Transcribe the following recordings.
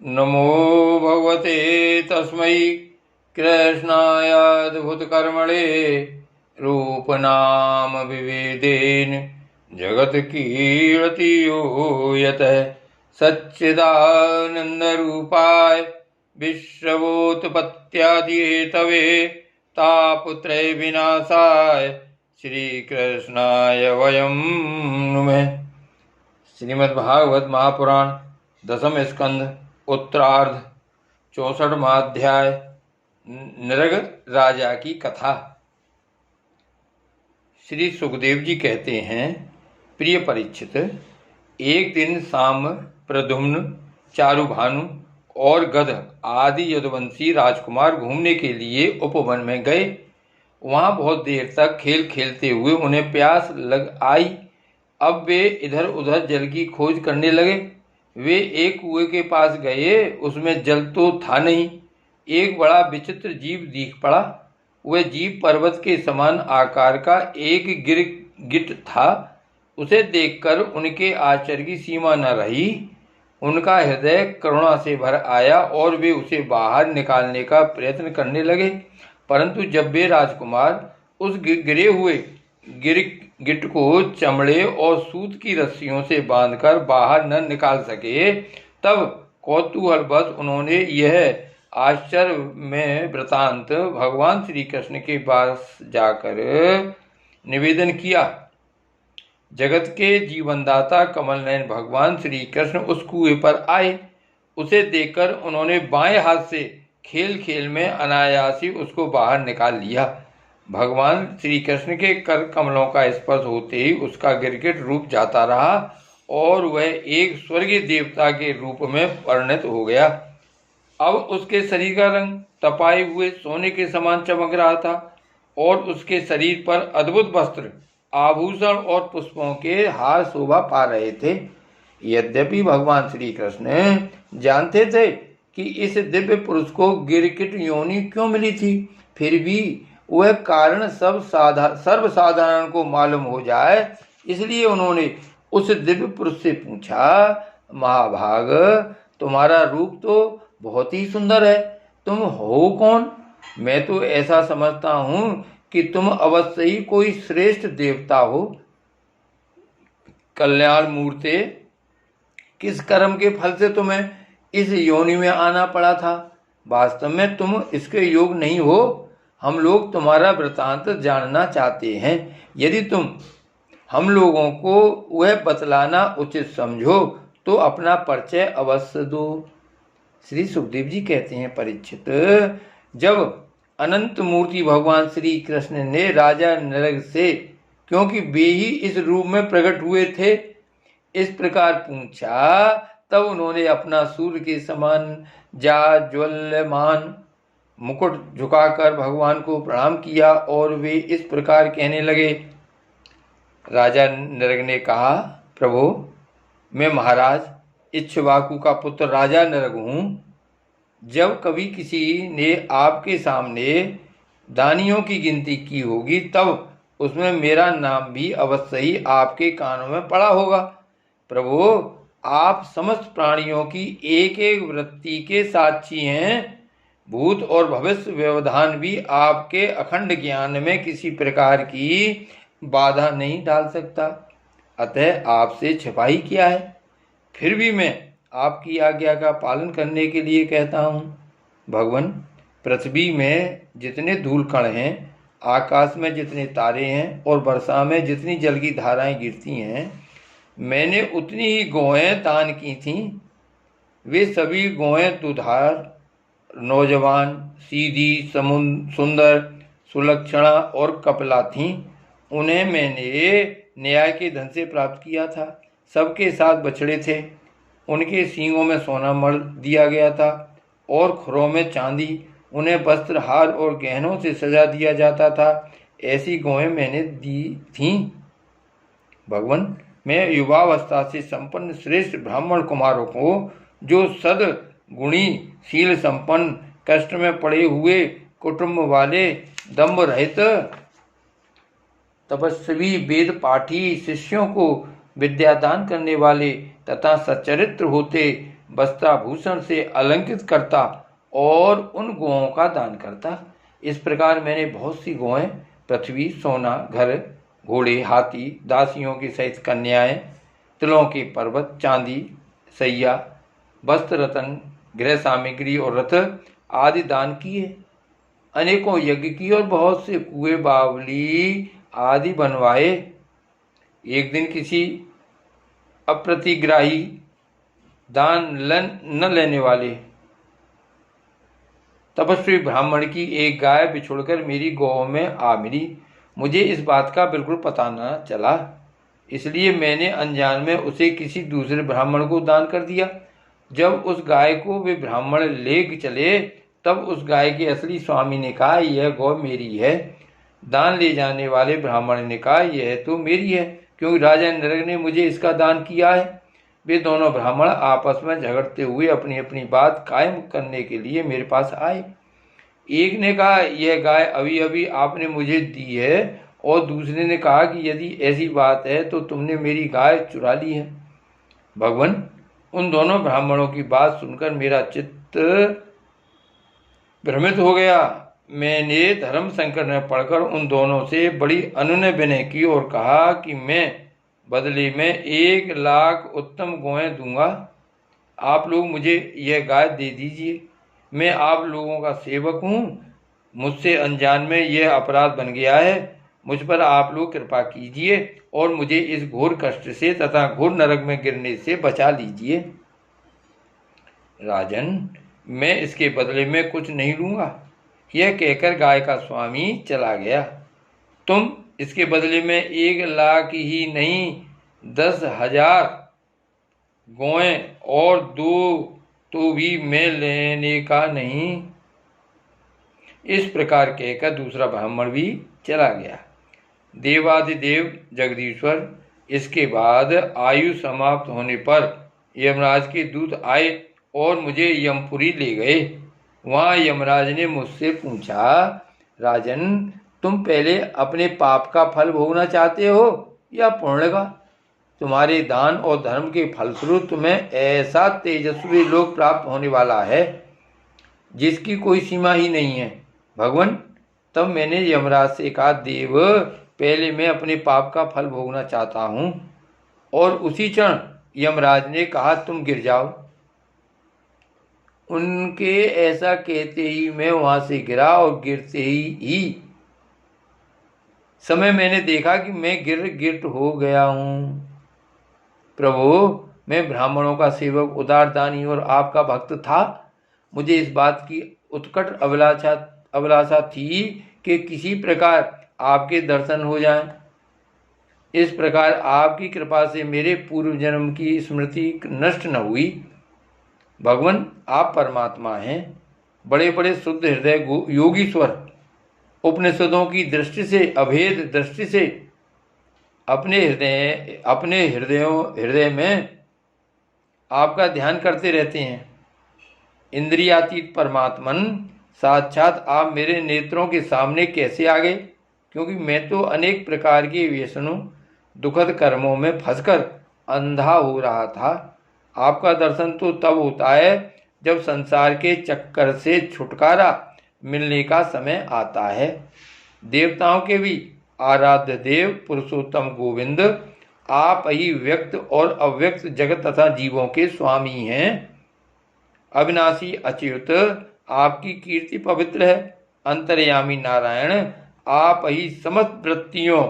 नमो भगवते तस्मै कृष्णायाद्भुतकर्मणे रूपनाम विभेदेन जगत्कीर्ति यो यतः सच्चिदानन्दरूपाय विश्वोत्पत्त्यादिहेतवे तापत्रय विनाशाय श्रीकृष्णाय वयं नुमः। श्रीमद्भागवत महापुराण दशम स्कंध उत्तरार्ध 64वां अध्याय नृग राजा की कथा। श्री सुखदेव जी कहते हैं, प्रिय परीक्षित, एक दिन साम, प्रद्युम्न, चारुभानु और गध आदि यदुवंशी राजकुमार घूमने के लिए उपवन में गए। वहां बहुत देर तक खेल खेलते हुए उन्हें प्यास लग आई। अब वे इधर उधर जल की खोज करने लगे। वे एक कुएं के पास गए, उसमें जल तो था नहीं। एक बड़ा विचित्र जीव दिख पड़ा। वह जीव पर्वत के समान आकार का एक गिरगिट था। उसे देखकर उनके आश्चर्य की सीमा न रही। उनका हृदय करुणा से भर आया और वे उसे बाहर निकालने का प्रयत्न करने लगे, परंतु जब वे राजकुमार उस गिरे हुए गिरगिट को चमड़े और सूत की रस्सियों से बांधकर बाहर न निकाल सके, तब कौतूहलवश उन्होंने यह आश्चर्य में वृतांत भगवान श्री कृष्ण के पास जाकर निवेदन किया। जगत के जीवनदाता कमलनयन भगवान श्री कृष्ण उस कुएं पर आए। उसे देखकर उन्होंने बाएं हाथ से खेल खेल में अनायास ही उसको बाहर निकाल लिया। भगवान श्री कृष्ण के कर कमलों का स्पर्श होते ही उसका गिरगिट रूप जाता रहा और वह एक स्वर्गीय देवता के रूप में परिणत हो गया। अब उसके शरीर का रंग तपाए हुए सोने के समान चमक रहा था और उसके शरीर पर अद्भुत वस्त्र, आभूषण और पुष्पों के हार शोभा पा रहे थे। यद्यपि भगवान श्री कृष्ण जानते थे कि इस दिव्य पुरुष को गिरगिट योनि क्यों मिली थी, फिर भी वह कारण सर्वसाधारण को मालूम हो जाए, इसलिए उन्होंने उस दिव्य पुरुष से पूछा, महाभाग, तुम्हारा रूप तो बहुत ही सुंदर है, तुम हो कौन? मैं तो ऐसा समझता हूं कि तुम अवश्य ही कोई श्रेष्ठ देवता हो। कल्याण मूर्ते, किस कर्म के फल से तुम्हें इस योनि में आना पड़ा था? वास्तव में तुम इसके योग नहीं हो। हम लोग तुम्हारा वृतांत जानना चाहते हैं। यदि तुम हम लोगों को वह बतलाना उचित समझो तो अपना परिचय अवश्य दो। श्री सुखदेव जी कहते हैं, परीक्षित, जब अनंत मूर्ति भगवान श्री कृष्ण ने राजा नृग से, क्योंकि वे ही इस रूप में प्रकट हुए थे, इस प्रकार पूछा, तब उन्होंने अपना सूर्य के समान जाज्वल्यमान मुकुट झुकाकर भगवान को प्रणाम किया और वे इस प्रकार कहने लगे। राजा नृग ने कहा, प्रभु, मैं महाराज इक्ष्वाकु का पुत्र राजा नृग हूँ। जब कभी किसी ने आपके सामने दानियों की गिनती की होगी, तब उसमें मेरा नाम भी अवश्य ही आपके कानों में पड़ा होगा। प्रभु, आप समस्त प्राणियों की एक एक वृत्ति के साक्षी हैं। भूत और भविष्य व्यवधान भी आपके अखंड ज्ञान में किसी प्रकार की बाधा नहीं डाल सकता। अतः आपसे छिपाई क्या है? फिर भी मैं आपकी आज्ञा का पालन करने के लिए कहता हूँ। भगवान, पृथ्वी में जितने धूलकण हैं, आकाश में जितने तारे हैं और वर्षा में जितनी जल की धाराएं गिरती हैं, मैंने उतनी ही गौएं दान की थीं। वे सभी गौएं दुधार, नौजवान, सीधी, सुंदर, सुलक्षणा और कपिला थीं। उन्हें मैंने न्याय के धन से प्राप्त किया था। सबके साथ बछड़े थे। उनके सींगों में सोना मढ़ दिया गया था और खुरों में चांदी। उन्हें वस्त्र, हार और गहनों से सजा दिया जाता था। ऐसी गौएं मैंने दी थीं। भगवान, मैं युवावस्था से संपन्न श्रेष्ठ ब्राह्मण कुमारों को, जो सद्गुणी, शील संपन्न, कष्ट में पड़े हुए कुटुंब वाले, दंभ रहित, तपस्वी, वेद पाठी शिष्यों को विद्यादान करने वाले तथा सच्चरित्र होते वस्त्राभूषण से अलंकृत करता और उन गौओं का दान करता। इस प्रकार मैंने बहुत सी गौएं, पृथ्वी, सोना, घर, घोड़े, हाथी, दासियों के सहित कन्याएं, तिलों के पर्वत, चांदी, सैया, वस्त्र, रतन, गृह सामग्री और रथ आदि दान किए। अनेकों यज्ञ किए और बहुत से कुएं, बावली आदि बनवाए। एक दिन किसी अप्रतिग्राही, दान न लेने वाले तपस्वी ब्राह्मण की एक गाय बिछुड़कर मेरी गौ में आ मिली। मुझे इस बात का बिल्कुल पता न चला, इसलिए मैंने अनजान में उसे किसी दूसरे ब्राह्मण को दान कर दिया। जब उस गाय को वे ब्राह्मण ले चले तब उस गाय के असली स्वामी ने कहा, यह गौ मेरी है। दान ले जाने वाले ब्राह्मण ने कहा, यह तो मेरी है, क्योंकि राजा नरक ने मुझे इसका दान किया है। वे दोनों ब्राह्मण आपस में झगड़ते हुए अपनी अपनी बात कायम करने के लिए मेरे पास आए। एक ने कहा, यह गाय अभी अभी आपने मुझे दी है, और दूसरे ने कहा कि यदि ऐसी बात है तो तुमने मेरी गाय चुरा ली है। भगवान, उन दोनों ब्राह्मणों की बात सुनकर मेरा चित्त भ्रमित हो गया। मैंने धर्म संकट में पड़कर उन दोनों से बड़ी अनुनय विनय की और कहा कि मैं बदले में 1,00,000 उत्तम गौएं दूंगा। आप लोग मुझे यह गाय दे दीजिए। मैं आप लोगों का सेवक हूँ। मुझसे अनजान में यह अपराध बन गया है। मुझ पर आप लोग कृपा कीजिए और मुझे इस घोर कष्ट से तथा घोर नरक में गिरने से बचा लीजिए। राजन, मैं इसके बदले में कुछ नहीं लूंगा। यह कहकर गाय का स्वामी चला गया। तुम इसके बदले में 1,00,000 ही नहीं, 10,000 गौएं और 2 तो भी मैं लेने का नहीं। इस प्रकार कहकर दूसरा ब्राह्मण भी चला गया। देवादिदेव जगदीश्वर, इसके बाद आयु समाप्त होने पर यमराज के दूत आए और मुझे यमपुरी ले गए। वहां यमराज ने मुझसे पूछा, राजन, तुम पहले अपने पाप का फल भोगना चाहते हो या पुण्य का? तुम्हारे दान और धर्म के फलस्वरूप तुम्हें ऐसा तेजस्वी लोक प्राप्त होने वाला है जिसकी कोई सीमा ही नहीं है। भगवान, तब मैंने यमराज से कहा, देव, पहले मैं अपने पाप का फल भोगना चाहता हूँ। और उसी क्षण यमराज ने कहा, तुम गिर जाओ। उनके ऐसा कहते ही मैं वहां से गिरा और गिरते ही समय मैंने देखा कि मैं गिरगिट हो गया हूँ। प्रभु, मैं ब्राह्मणों का सेवक, उदार दानी और आपका भक्त था। मुझे इस बात की उत्कट अभिलाषा थी कि किसी प्रकार आपके दर्शन हो जाएं। इस प्रकार आपकी कृपा से मेरे पूर्व जन्म की स्मृति नष्ट न हुई। भगवान, आप परमात्मा हैं, बड़े बड़े शुद्ध हृदय योगीश्वर। उपनिषदों की दृष्टि से, अभेद दृष्टि से अपने हृदय में आपका ध्यान करते रहते हैं। इंद्रियातीत परमात्मन, साक्षात आप मेरे नेत्रों के सामने कैसे आ गए? क्योंकि मैं तो अनेक प्रकार के व्यसनों, दुखद कर्मों में फंसकर अंधा हो रहा था। आपका दर्शन तो तब होता है जब संसार के चक्कर से छुटकारा मिलने का समय आता है। देवताओं के भी आराध्य देव पुरुषोत्तम गोविंद, आप ही व्यक्त और अव्यक्त जगत तथा जीवों के स्वामी हैं। अविनाशी अच्युत, आपकी कीर्ति पवित्र है। अंतर्यामी नारायण, आप ही समस्त वृत्तियों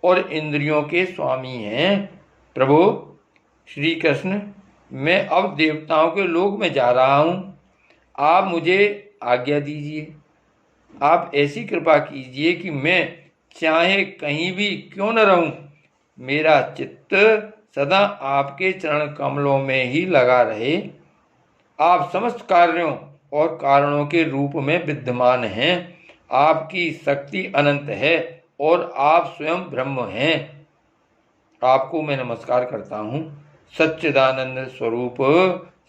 और इंद्रियों के स्वामी हैं। प्रभु श्री कृष्ण, मैं अब देवताओं के लोक में जा रहा हूँ। आप मुझे आज्ञा दीजिए। आप ऐसी कृपा कीजिए कि मैं चाहे कहीं भी क्यों न रहूं, मेरा चित्त सदा आपके चरण कमलों में ही लगा रहे। आप समस्त कार्यों और कारणों के रूप में विद्यमान हैं। आपकी शक्ति अनंत है और आप स्वयं ब्रह्म हैं। आपको मैं नमस्कार करता हूँ। सच्चिदानंद स्वरूप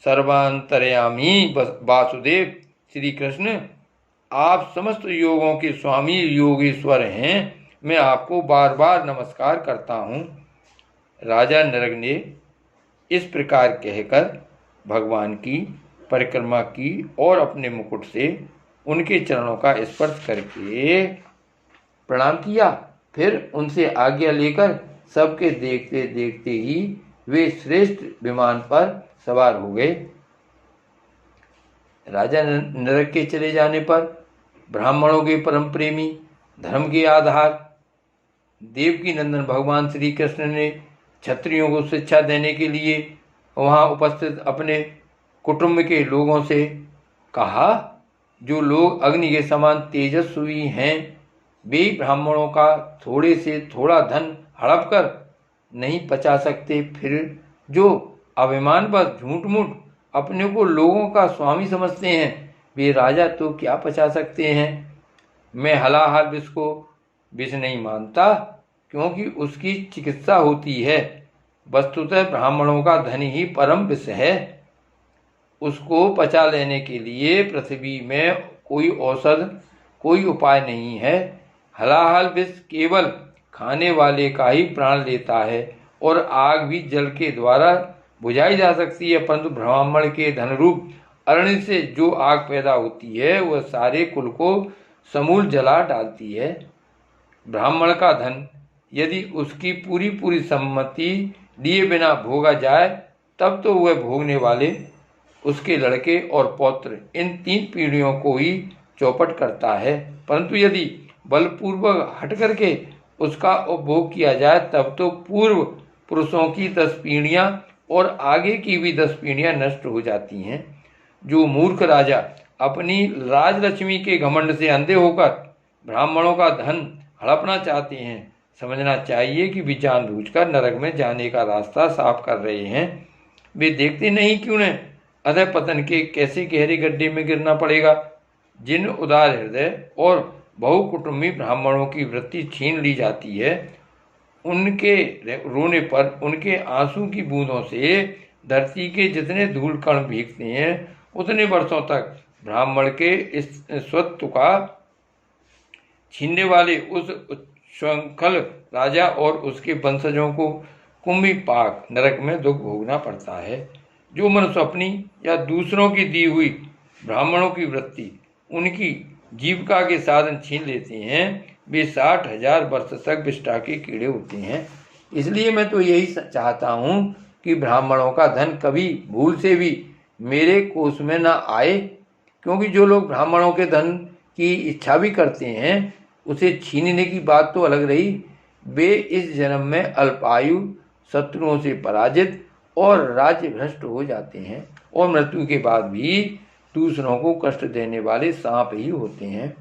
सर्वांतर्यामी वासुदेव श्री कृष्ण, आप समस्त योगों के स्वामी योगेश्वर हैं। मैं आपको बार बार नमस्कार करता हूँ। राजा नरक ने इस प्रकार कहकर भगवान की परिक्रमा की और अपने मुकुट से उनके चरणों का स्पर्श करके प्रणाम किया। फिर उनसे आज्ञा लेकर सबके देखते देखते ही वे श्रेष्ठ विमान पर सवार हो गए। राजा नरक के चले जाने पर ब्राह्मणों के परम प्रेमी, धर्म के आधार देवकी नंदन भगवान श्री कृष्ण ने क्षत्रियों को शिक्षा देने के लिए वहां उपस्थित अपने कुटुंब के लोगों से कहा, जो लोग अग्नि के समान तेजस्वी हैं वे ब्राह्मणों का थोड़े से थोड़ा धन हड़प कर नहीं पचा सकते, फिर जो अभिमान पर झूठ मूठ अपने को लोगों का स्वामी समझते हैं वे राजा तो क्या पचा सकते हैं। मैं हलाहल विष को विष नहीं मानता, क्योंकि उसकी चिकित्सा होती है। वस्तुतः ब्राह्मणों का धन ही परम विष है। उसको पचा लेने के लिए पृथ्वी में कोई औषध, कोई उपाय नहीं है। हलाहल विष केवल खाने वाले का ही प्राण लेता है और आग भी जल के द्वारा बुझाई जा सकती है, परंतु ब्राह्मण के धन रूप अरण्य से जो आग पैदा होती है वह सारे कुल को समूल जला डालती है। ब्राह्मण का धन यदि उसकी पूरी पूरी सम्मति लिए बिना भोगा जाए तब तो वह भोगने वाले, उसके लड़के और पौत्र इन 3 पीढ़ियों को ही चौपट करता है, परंतु यदि बलपूर्वक हट करके उसका उपभोग किया जाए तब तो पूर्व पुरुषों की 10 पीढ़ियां और आगे की भी 10 पीढ़ियां नष्ट हो जाती हैं। जो मूर्ख राजा अपनी राजलक्ष्मी के घमंड से अंधे होकर ब्राह्मणों का धन हड़पना चाहते हैं, समझना चाहिए कि वे जानबूझकर नरक में जाने का रास्ता साफ कर रहे हैं। वे देखते नहीं कि उन्हें अधः पतन के कैसे गहरे गड्ढे में गिरना पड़ेगा। जिन उदार हृदय और बहुकुटुंबी ब्राह्मणों की वृत्ति छीन ली जाती है, उनके रोने पर उनके आंसू की बूंदों से धरती के जितने धूल कण भीगते हैं उतने वर्षों तक ब्राह्मण के इस स्वत्व का छीनने वाले उस उच्छृंखल राजा और उसके वंशजों को कुंभी पाक नरक में दुख भोगना पड़ता है। जो मनुष्य अपनी या दूसरों की दी हुई ब्राह्मणों की वृत्ति उनकी जीविका के साधन छीन लेते हैं वे 60,000 वर्ष तक विष्ठा के कीड़े होते हैं। इसलिए मैं तो यही चाहता हूँ कि ब्राह्मणों का धन कभी भूल से भी मेरे कोष में न आए, क्योंकि जो लोग ब्राह्मणों के धन की इच्छा भी करते हैं उसे छीनने की बात तो अलग रही, वे इस जन्म में अल्पायु, शत्रुओं से पराजित और राज्य भ्रष्ट हो जाते हैं और मृत्यु के बाद भी दूसरों को कष्ट देने वाले सांप ही होते हैं।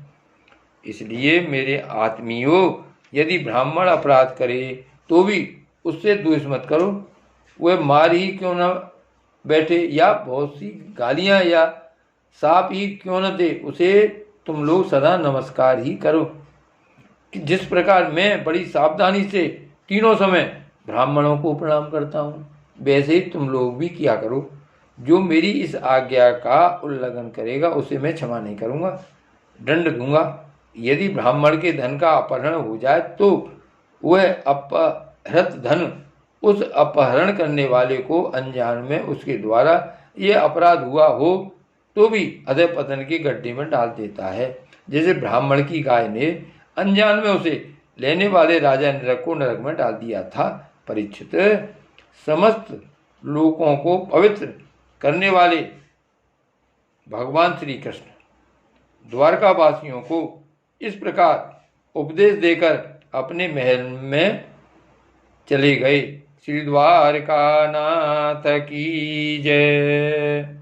इसलिए मेरे आत्मीयों, यदि ब्राह्मण अपराध करे तो भी उससे द्वेष मत करो, वह मार ही क्यों न बैठे या बहुत सी गालियां या साप ही क्यों न दे, उसे तुम लोग सदा नमस्कार ही करो। कि जिस प्रकार मैं बड़ी सावधानी से तीनों समय ब्राह्मणों को प्रणाम करता हूँ, वैसे ही तुम लोग भी किया करो। जो मेरी इस आज्ञा का उल्लंघन करेगा उसे मैं क्षमा नहीं करूँगा, दंड दूंगा। यदि ब्राह्मण के धन का अपहरण हो जाए तो वह अपहृत धन उस अपहरण करने वाले को अनजान में उसके द्वारा यह अपराध हुआ हो तो भी अधः पतन के गड्ढे में डाल देता है। जैसे ब्राह्मण की गाय ने अनजान में उसे लेने वाले राजा नरक को नरक में डाल दिया था। परीक्षित, समस्त लोगों को पवित्र करने वाले भगवान श्री कृष्ण द्वारकावासियों को इस प्रकार उपदेश देकर अपने महल में चले गए। श्री द्वारकानाथ की जय।